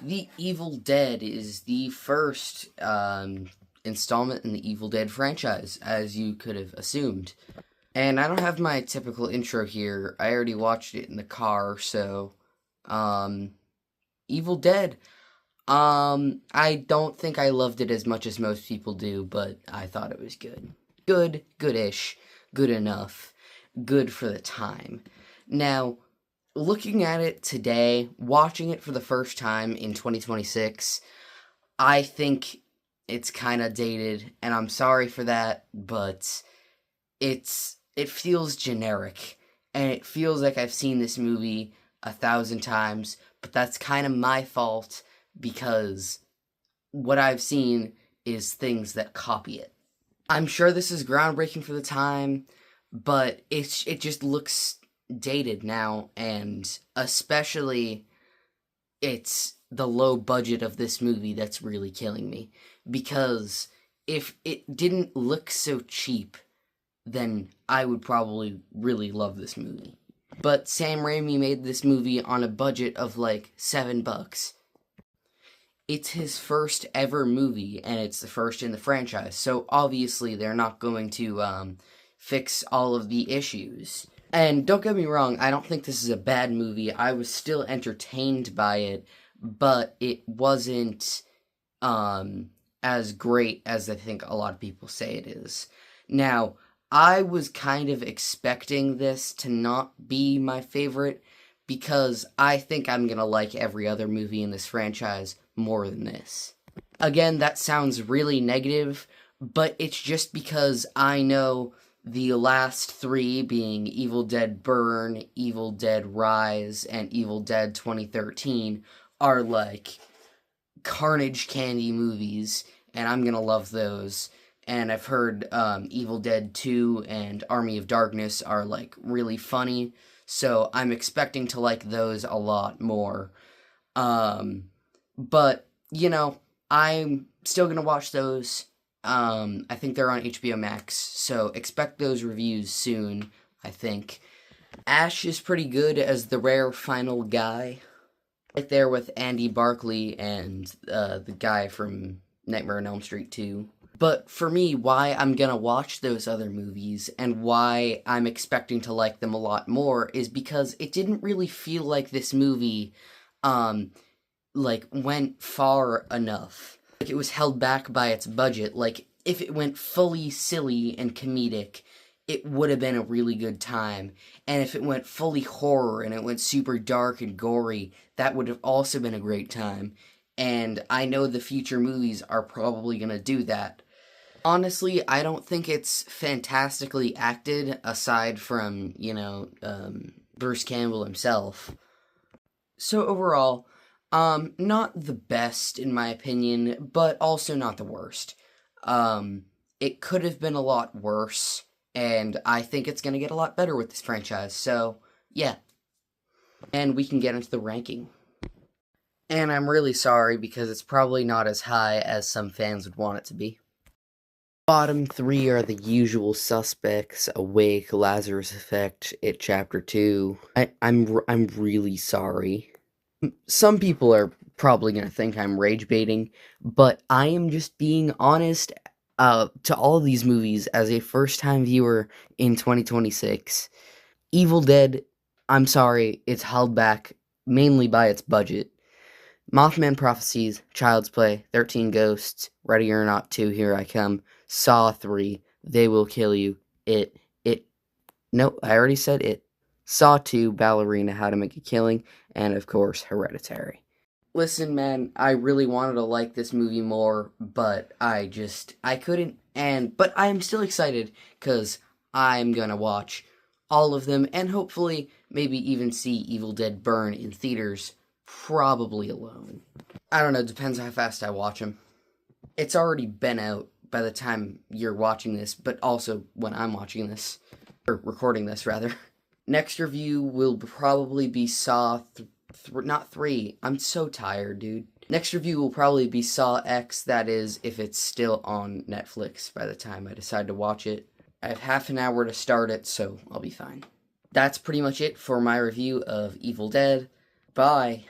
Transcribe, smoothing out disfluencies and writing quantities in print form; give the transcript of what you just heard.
The Evil Dead is the first installment in the Evil Dead franchise, as you could have assumed. And I don't have my typical intro here. I already watched it in the car, so Evil Dead. I don't think I loved it as much as most people do, but I thought it was good. Goodish, good enough, good for the time. Now, looking at it today, watching it for the first time in 2026, I think it's kind of dated, and I'm sorry for that, but it feels generic, and it feels like I've seen this movie 1,000 times, but that's kind of my fault, because what I've seen is things that copy it. I'm sure this is groundbreaking for the time, but it just looks dated now, and especially it's the low budget of this movie that's really killing me, because if it didn't look so cheap, then I would probably really love this movie. But Sam Raimi made this movie on a budget of like $7. It's his first ever movie, and it's the first in the franchise, so obviously they're not going to fix all of the issues. And don't get me wrong, I don't think this is a bad movie. I was still entertained by it, but it wasn't as great as I think a lot of people say it is. Now, I was kind of expecting this to not be my favorite, because I think I'm gonna like every other movie in this franchise more than this. Again, that sounds really negative, but it's just because I know the last three, being Evil Dead Burn, Evil Dead Rise, and Evil Dead 2013, are like carnage candy movies, and I'm gonna love those. And I've heard Evil Dead 2 and Army of Darkness are like really funny, so I'm expecting to like those a lot more. But, you know, I'm still gonna watch those. I think they're on HBO Max, so expect those reviews soon, I think. Ash is pretty good as the rare final guy. Right there with Andy Barclay and the guy from Nightmare on Elm Street 2. But for me, why I'm gonna watch those other movies, and why I'm expecting to like them a lot more, is because it didn't really feel like this movie, went far enough. Like, it was held back by its budget. Like, if it went fully silly and comedic, it would have been a really good time. And if it went fully horror and it went super dark and gory, that would have also been a great time. And I know the future movies are probably gonna do that. Honestly, I don't think it's fantastically acted, aside from, Bruce Campbell himself. So overall, not the best in my opinion, but also not the worst. It could have been a lot worse, and I think it's gonna get a lot better with this franchise, so, yeah. And we can get into the ranking. And I'm really sorry, because it's probably not as high as some fans would want it to be. Bottom three are the usual suspects: Awake, Lazarus Effect, It Chapter 2. I'm really sorry. Some people are probably gonna think I'm rage baiting, but I am just being honest to all of these movies as a first-time viewer in 2026. Evil Dead, I'm sorry, it's held back mainly by its budget. Mothman Prophecies, Child's Play, 13 Ghosts, Ready or Not 2, Here I Come, Saw 3, They Will Kill You, no, I already said It, Saw 2, Ballerina, How to Make a Killing, and of course, Hereditary. Listen, man, I really wanted to like this movie more, but I couldn't, but I am still excited, because I'm gonna watch all of them, and hopefully, maybe even see Evil Dead Burn in theaters, probably alone. I don't know, depends how fast I watch them. It's already been out by the time you're watching this, but also when I'm watching this, or recording this, rather. Next review will probably be Saw not 3. I'm so tired, dude. Next review will probably be Saw X, that is, if it's still on Netflix by the time I decide to watch it. I have half an hour to start it, so I'll be fine. That's pretty much it for my review of Evil Dead. Bye.